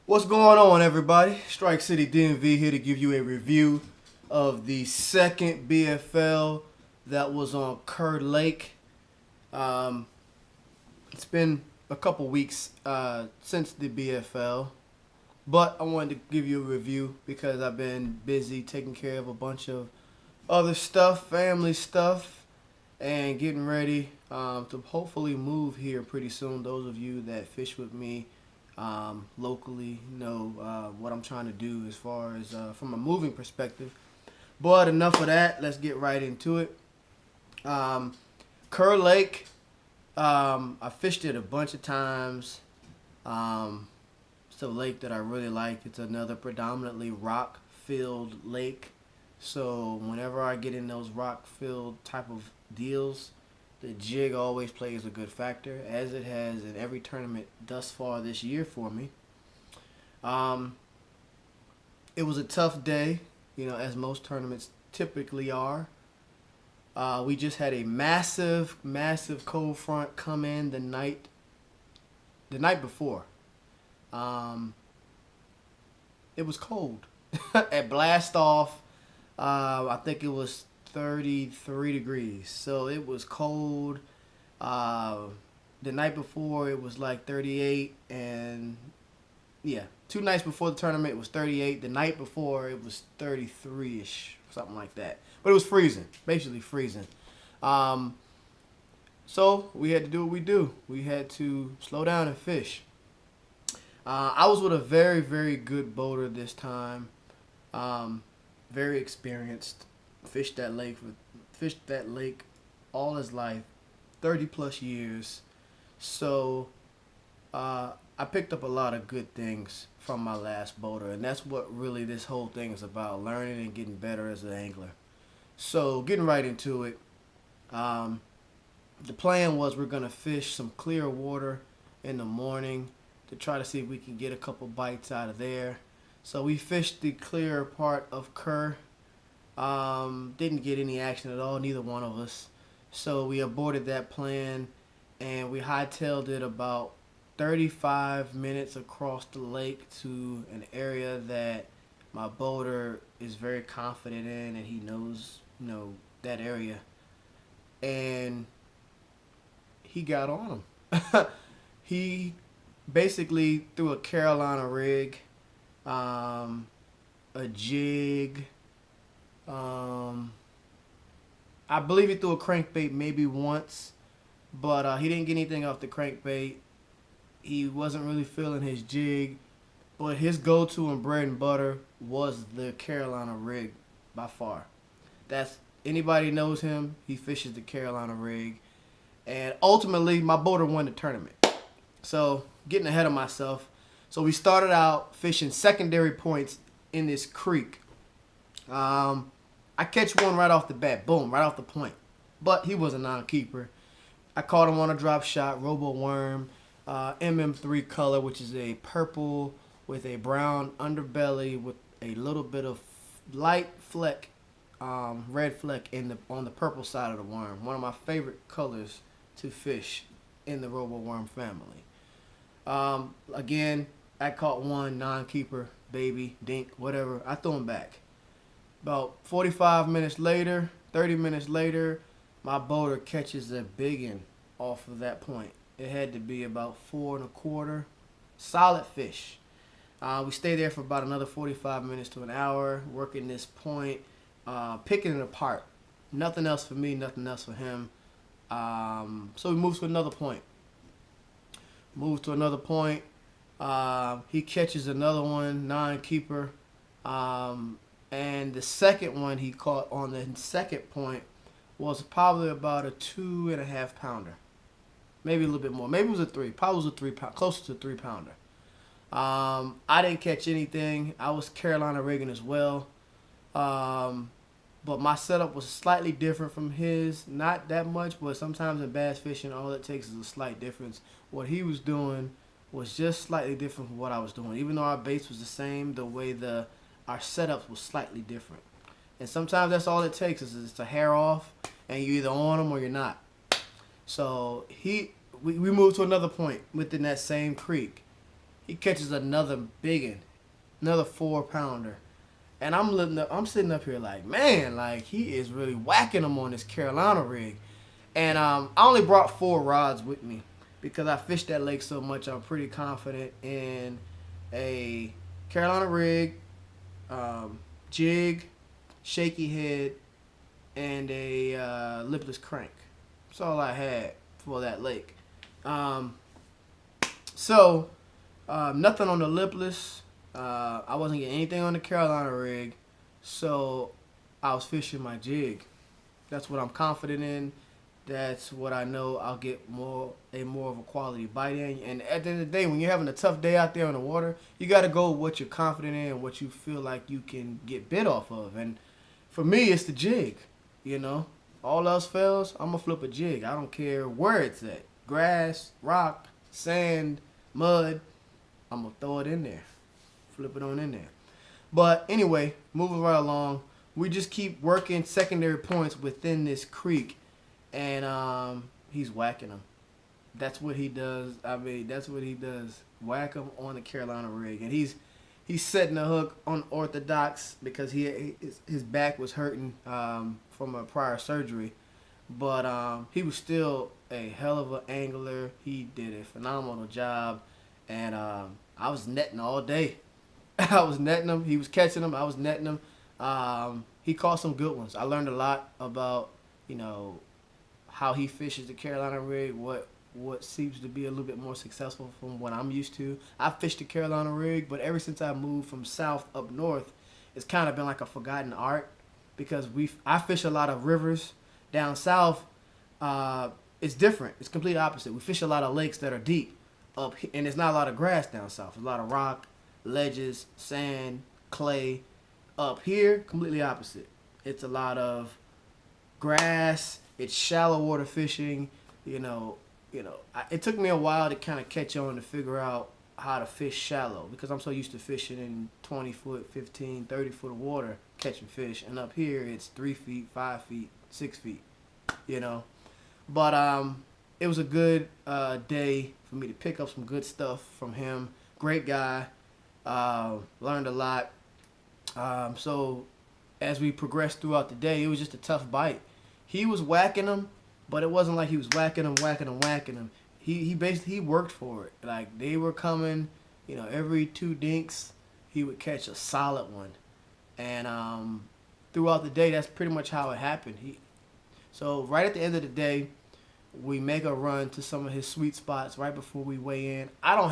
What's going on, everybody? Strike City DMV here to give you a review of the second BFL that was on Kerr Lake. Um, it's been a couple weeks since the BFL, but I wanted to give you a review because I've been busy taking care of a bunch of other stuff, family stuff, and getting ready to hopefully move here pretty soon. Those of you that fish with me locally know what I'm trying to do as far as from a moving perspective. But enough of that. Let's get right into it. Kerr Lake, I fished it a bunch of times. It's a lake that I really like. It's another predominantly rock-filled lake. So whenever I get in those rock-filled type of deals, the jig always plays a good factor, as it has in every tournament thus far this year for me. Um, it was a tough day, as most tournaments typically are. We just had a massive, massive cold front come in the night before. It was cold. At blast off, I think it was 33 degrees. So it was cold. The night before it was like 38, and yeah, 2 nights before the tournament it was 38. The night before it was 33-ish, something like that. But it was freezing, basically freezing. So we had to do what we do. We had to slow down and fish. I was with a very, very good boater this time. Very experienced. Fished that lake all his life, 30 plus years. So I picked up a lot of good things from my last boater, and that's what really this whole thing is about: learning and getting better as an angler. So getting right into it, the plan was we're gonna fish some clear water in the morning to try to see if we can get a couple bites out of there. So we fished the clear part of Kerr. Didn't get any action at all, neither one of us. So we aborted that plan, and we hightailed it about 35 minutes across the lake to an area that my boater is very confident in, and he knows, that area. And he got on him. He basically threw a Carolina rig, a jig. I believe he threw a crankbait maybe once, but he didn't get anything off the crankbait. He wasn't really feeling his jig, but his go-to and bread and butter was the Carolina rig by far. That's anybody knows him. He fishes the Carolina rig, and ultimately my boater won the tournament. So getting ahead of myself. So we started out fishing secondary points in this creek. I catch one right off the bat, boom, right off the point. But he was a non-keeper. I caught him on a drop shot, robo worm, MM3 color, which is a purple with a brown underbelly with a little bit of light fleck, red fleck on the purple side of the worm. One of my favorite colors to fish in the robo worm family. Again, I caught one non-keeper, baby, dink, whatever. I threw him back. About 45 minutes later, 30 minutes later, my boater catches a biggin off of that point. It had to be about 4 1/4. Solid fish. We stayed there for about another 45 minutes to an hour, working this point, picking it apart. Nothing else for me, nothing else for him. So we moved to another point. He catches another one, non-keeper. And the second one he caught on the second point was probably about a 2.5 pounder. Maybe a little bit more. Maybe it was a 3. Probably was a 3 pound, closer to 3 pounder. I didn't catch anything. I was Carolina rigging as well. But my setup was slightly different from his. Not that much, but sometimes in bass fishing, all it takes is a slight difference. What he was doing was just slightly different from what I was doing. Even though our base was the same, the way our setups was slightly different. And sometimes that's all it takes is just a hair off, and you're either on them or you're not. So we moved to another point within that same creek. He catches another big one, another 4 pounder. And I'm sitting up here like, man, like he is really whacking them on this Carolina rig. And I only brought 4 rods with me because I fished that lake so much. I'm pretty confident in a Carolina rig, jig, shaky head, and a lipless crank. That's all I had for that lake. Um, so nothing on the lipless. I wasn't getting anything on the Carolina rig, so I was fishing my jig. That's what I'm confident in. That's what I know I'll get more of a quality bite in. And at the end of the day, when you're having a tough day out there on the water, you got to go with what you're confident in and what you feel like you can get bit off of. And for me, it's the jig. You know, all else fails, I'm gonna flip a jig. I don't care where it's at. Grass, rock, sand, mud. I'm gonna throw it in there. Flip it on in there. But anyway, moving right along, we just keep working secondary points within this creek, and he's whacking them. That's what he does. I mean, that's what he does. Whack them on the Carolina rig, and he's setting the hook on orthodox because his back was hurting from a prior surgery, but he was still a hell of an angler. He did a phenomenal job, and I was netting all day. I was netting him. He was catching them. I was netting him. He caught some good ones. I learned a lot about, you know, how he fishes the Carolina rig, what seems to be a little bit more successful from what I'm used to. I fished the Carolina rig, but ever since I moved from south up north, it's kind of been like a forgotten art because I fish a lot of rivers. Down south, it's different. It's completely opposite. We fish a lot of lakes that are deep up, and there's not a lot of grass down south. There's a lot of rock, ledges, sand, clay. Up here, completely opposite. It's a lot of grass. It's shallow water fishing. It took me a while to kind of catch on to figure out how to fish shallow because I'm so used to fishing in 20 foot, 15, 30 foot of water catching fish, and up here it's 3 feet, 5 feet, 6 feet, But it was a good day for me to pick up some good stuff from him. Great guy. Learned a lot. So as we progressed throughout the day, it was just a tough bite. He was whacking them, but it wasn't like he was whacking them. He basically worked for it. Like they were coming, every 2 dinks, he would catch a solid one. And throughout the day, that's pretty much how it happened. So right at the end of the day, we make a run to some of his sweet spots right before we weigh in. I don't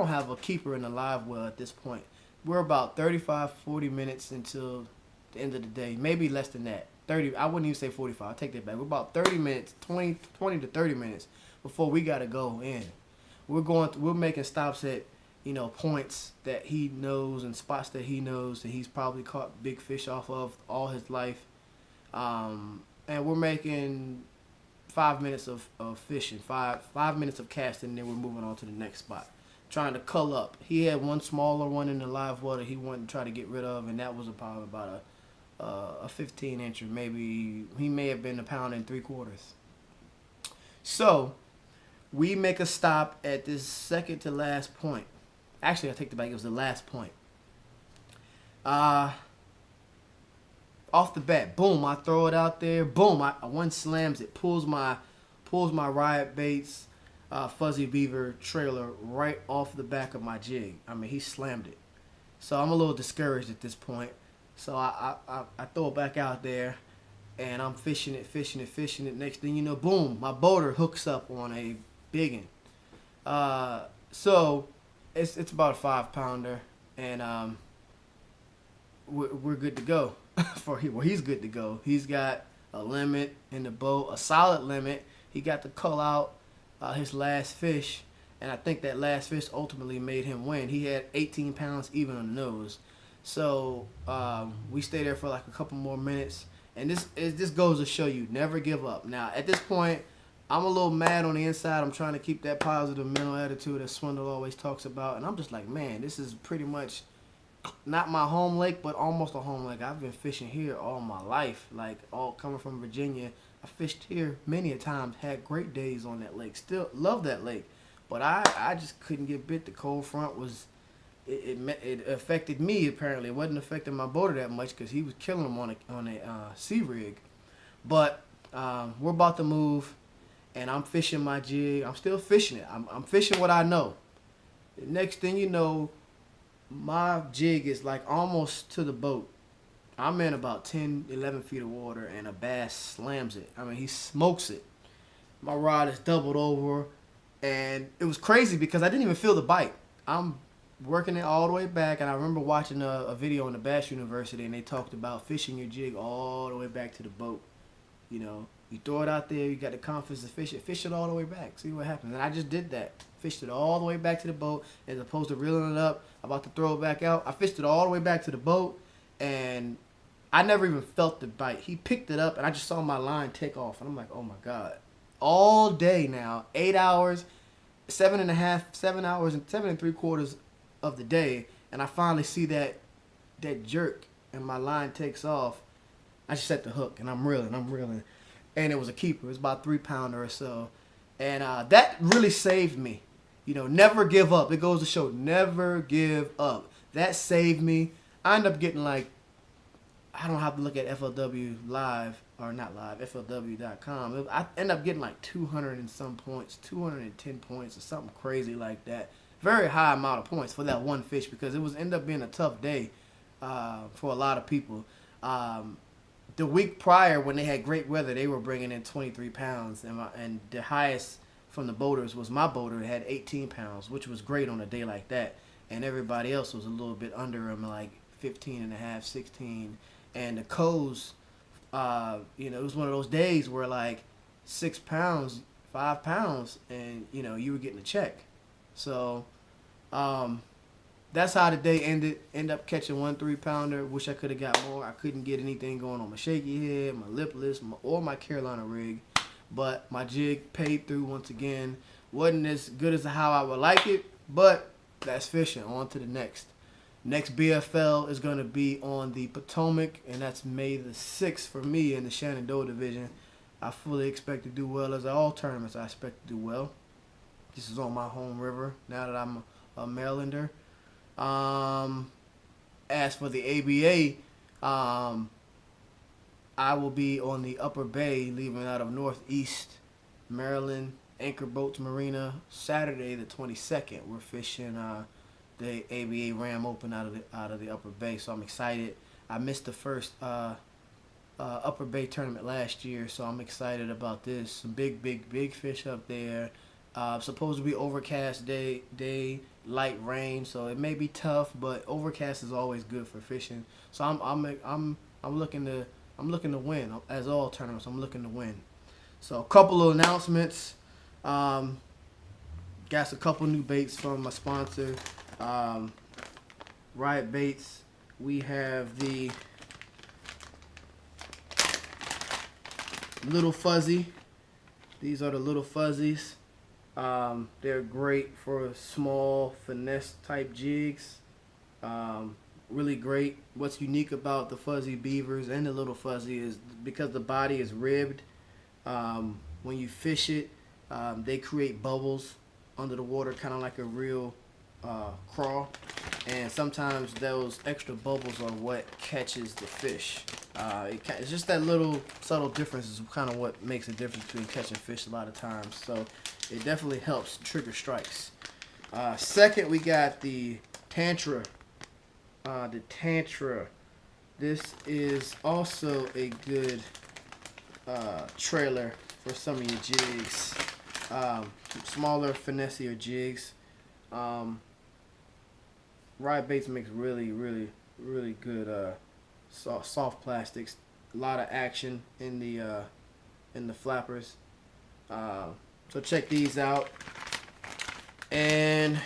have a keeper in the live well at this point. We're about 35, 40 minutes until the end of the day. Maybe less than that. 30. I wouldn't even say 45. I'll take that back. We're about 30 minutes, 20 to 30 minutes before we got to go in. We're making stops at, points that he knows and spots that he knows that he's probably caught big fish off of all his life. And we're making 5 minutes of fishing, five minutes of casting, and then we're moving on to the next spot. Trying to cull up. He had one smaller one in the live water he wanted to try to get rid of, and that was probably about a 15-incher. Maybe he may have been 1 3/4 pounds. So we make a stop at this second to last point. Actually, I take the back. It was the last point. Off the bat, boom! I throw it out there. Boom! One slams it, pulls my riot baits. Fuzzy Beaver trailer right off the back of my jig. I mean, he slammed it. So I'm a little discouraged at this point. So I throw it back out there, and I'm fishing it. Next thing you know, boom, my boater hooks up on a big one. So it's about a 5-pounder, and we're good to go. He's good to go. He's got a limit in the boat, a solid limit. He got to cull out his last fish, and I think that last fish ultimately made him win. He had 18 pounds even on the nose. So we stayed there for like a couple more minutes, and this goes to show you, never give up. Now, at this point, I'm a little mad on the inside. I'm trying to keep that positive mental attitude that Swindle always talks about, and I'm just like, man, this is pretty much not my home lake, but almost a home lake. I've been fishing here all my life, like all coming from Virginia. I fished here many a times, had great days on that lake. Still love that lake. But I just couldn't get bit. The cold front was it affected me. Apparently, it wasn't affecting my boater that much because he was killing them on a sea rig. But we're about to move, and I'm fishing my jig. I'm still fishing it. I'm fishing what I know. The next thing you know, my jig is like almost to the boat. I'm in about 10, 11 feet of water, and a bass slams it. I mean, he smokes it. My rod is doubled over, and it was crazy because I didn't even feel the bite. I'm working it all the way back, and I remember watching a video on the Bass University, and they talked about fishing your jig all the way back to the boat. You know, you throw it out there, you got the confidence to fish it all the way back, see what happens. And I just did that. Fished it all the way back to the boat, as opposed to reeling it up, about to throw it back out. I fished it all the way back to the boat, and I never even felt the bite. He picked it up, and I just saw my line take off, and I'm like, oh my God. All day now, 8 hours, 7 hours, and 7 3/4 of the day, and I finally see that jerk, and my line takes off. I just set the hook, and I'm reeling, and it was a keeper. It was about 3-pounder or so, and that really saved me. You know, never give up. It goes to show, never give up. That saved me. I ended up getting like, I don't have to look at FLW live, or not live, FLW.com. I ended up getting like 200 and some points, 210 points or something crazy like that. Very high amount of points for that one fish, because it was ended up being a tough day for a lot of people. The week prior, when they had great weather, they were bringing in 23 pounds, and the highest from the boaters was my boater. It had 18 pounds, which was great on a day like that, and everybody else was a little bit under him, like 15 and a half, 16, and the coes, you know, it was one of those days where like 6 pounds, 5 pounds, and you know, you were getting a check. So that's how the day ended. End up catching 1 3-pounder. Wish I could have got more. I couldn't get anything going on my shaky head, my lipless, or my Carolina rig. But my jig paid through once again. Wasn't as good as how I would like it, but that's fishing. On to the next. Next BFL is going to be on the Potomac, and that's May the 6th for me in the Shenandoah division. I fully expect to do well. As all tournaments, I expect to do well. This is on my home river now that I'm a Marylander. As for the ABA, I will be on the Upper Bay, leaving out of Northeast Maryland, Anchor Boats Marina, Saturday the 22nd. We're fishing the ABA Ram Open out of the Upper Bay, so I'm excited. I missed the first Upper Bay tournament last year, so I'm excited about this. Some big fish up there. Supposed to be overcast day, light rain, so it may be tough, but overcast is always good for fishing. So I'm looking to win. As all tournaments, I'm looking to win. So a couple of announcements. Got a couple new baits from my sponsor, Riot Baits. We have the Little Fuzzy. These are the Little Fuzzies. They're great for small finesse type jigs. Really great. What's unique about the Fuzzy Beavers and the Little Fuzzy is because the body is ribbed. When you fish it, they create bubbles under the water, kind of like a real crawl. And sometimes those extra bubbles are what catches the fish. It's just that little subtle difference is kind of what makes a difference between catching fish a lot of times. So it definitely helps trigger strikes. Second, we got the Tantra. This is also a good trailer for some of your jigs. Smaller, finessier jigs. Riot Baits makes really good soft plastics. A lot of action in the flappers. So check these out. And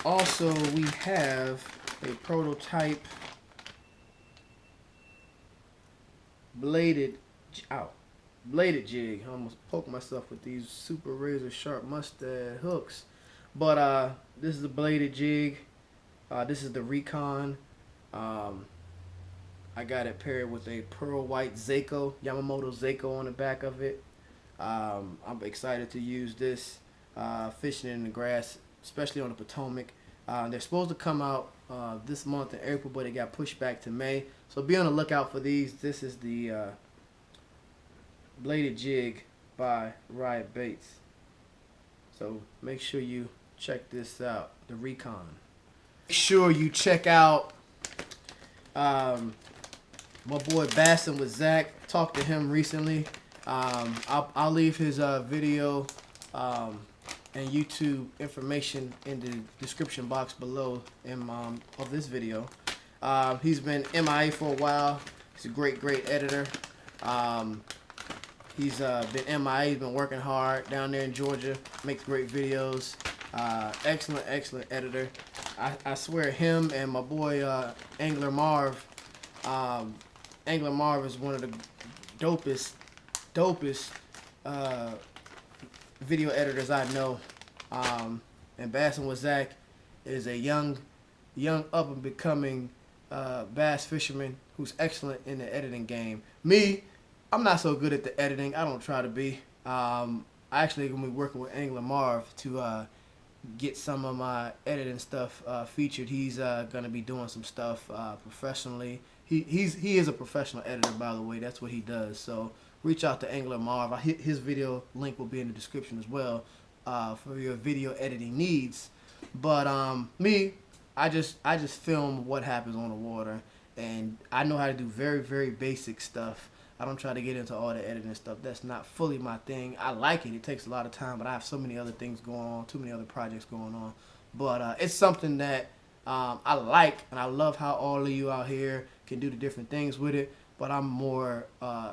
also we have a prototype bladed jig. I almost poked myself with these super razor sharp mustache hooks. But this is a bladed jig. This is the Recon. I got it paired with a pearl white Yamamoto Seiko on the back of it. I'm excited to use this. fishing in the grass, especially on the Potomac. They're supposed to come out this month in April, but it got pushed back to May. So be on the lookout for these. This is the Bladed Jig by Riot Baits. So make sure you check this out, the Recon. Make sure you check out my boy Bassing with Zach. Talked to him recently. I'll leave his video and YouTube information in the description box below of this video. He's been MIA for a while. He's a great editor. He's been MIA. He's been working hard down there in Georgia. Makes great videos. Excellent editor. I swear, him and my boy Angler Marv. Angler Marv is one of the dopest video editors I know. And Bassing with Zach is a young up and becoming bass fisherman who's excellent in the editing game. Me, I'm not so good at the editing. I don't try to be. I actually gonna be working with Angler Marv to get some of my editing stuff featured. He's gonna be doing some stuff professionally. He is a professional editor, by the way. That's what he does. So reach out to Angler Marv. His video link will be in the description as well for your video editing needs. But me, I just film what happens on the water, and I know how to do very basic stuff. I don't try to get into all the editing stuff. That's not fully my thing. I like it. It takes a lot of time, but I have so many other things going on, too many other projects going on. But it's something that I like, and I love how all of you out here can do the different things with it. But I'm more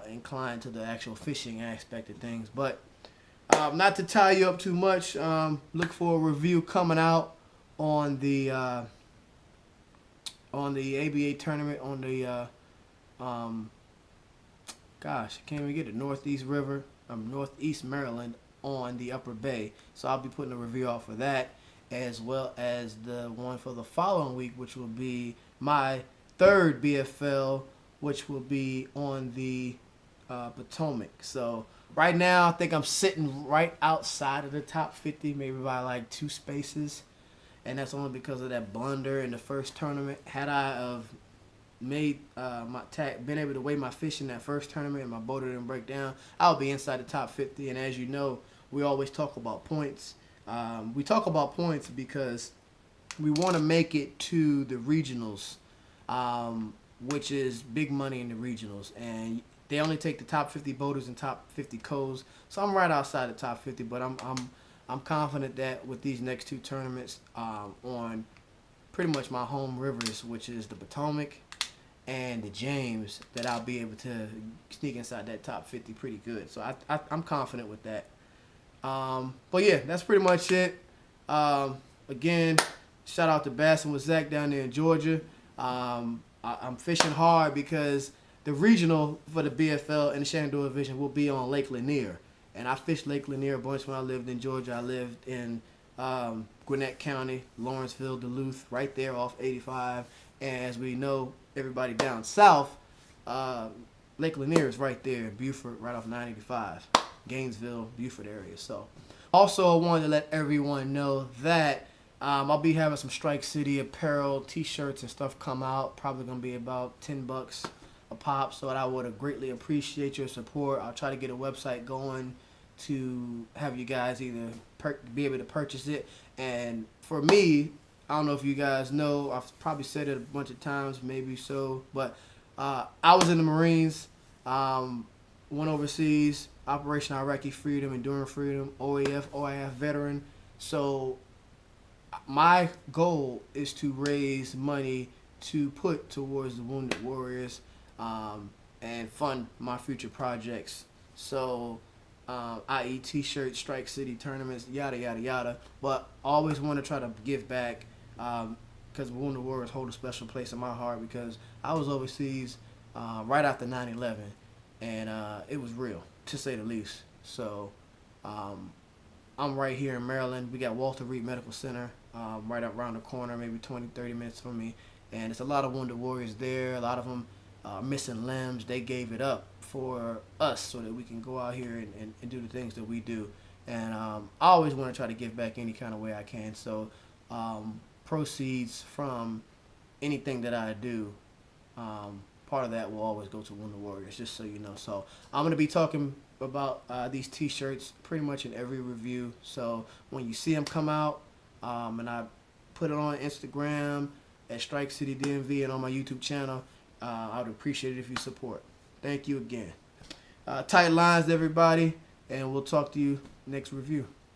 inclined to the actual fishing aspect of things. But not to tie you up too much, look for a review coming out on the ABA tournament on the gosh, I can't even get it. Northeast River, Northeast Maryland on the Upper Bay. So I'll be putting a review out for that, as well as the one for the following week, which will be my third BFL, which will be on the Potomac. So right now, I think I'm sitting right outside of the top 50, maybe by like 2 spaces. And that's only because of that blunder in the first tournament. Had I made been able to weigh my fish in that first tournament and my boat didn't break down, I'll be inside the top 50. And as you know, we always talk about points. We talk about points because we want to make it to the regionals, which is big money in the regionals. And they only take the top 50 boaters and top 50 codes. So I'm right outside the top 50, but I'm confident that with these next 2 tournaments on pretty much my home rivers, which is the Potomac and the James, that I'll be able to sneak inside that top 50 pretty good. So I'm confident with that. But yeah, that's pretty much it. Again, shout out to Bassing with Zach down there in Georgia. I'm fishing hard because the regional for the BFL and the Shenandoah Division will be on Lake Lanier. And I fished Lake Lanier a bunch when I lived in Georgia. I lived in Gwinnett County, Lawrenceville, Duluth, right there off 85. And as we know, everybody down south, Lake Lanier is right there, Beaufort, right off 985, Gainesville, Beaufort area. So also I wanted to let everyone know that I'll be having some Strike City apparel, t-shirts and stuff come out. Probably going to be about $10 a pop, so I would greatly appreciate your support. I'll try to get a website going to have you guys either be able to purchase it. And for me, I don't know if you guys know, I've probably said it a bunch of times, maybe so, but I was in the Marines, went overseas, Operation Iraqi Freedom, Enduring Freedom, OIF veteran. So my goal is to raise money to put towards the Wounded Warriors and fund my future projects. So i.e. t-shirts, Strike City tournaments, yada yada yada. But I always want to try to give back because Wounded Warriors hold a special place in my heart, because I was overseas right after 9/11, and it was real, to say the least. So I'm right here in Maryland. We got Walter Reed Medical Center right up around the corner, maybe 20-30 minutes from me, and it's a lot of Wounded Warriors there. A lot of them missing limbs. They gave it up for us so that we can go out here and do the things that we do. And I always want to try to give back any kind of way I can. So proceeds from anything that I do, part of that will always go to Wounded Warriors, just so you know. So I'm going to be talking about these t-shirts pretty much in every review. So when you see them come out, and I put it on Instagram at Strike City DMV and on my YouTube channel, I would appreciate it if you support. Thank you again. Tight lines, everybody, and we'll talk to you next review.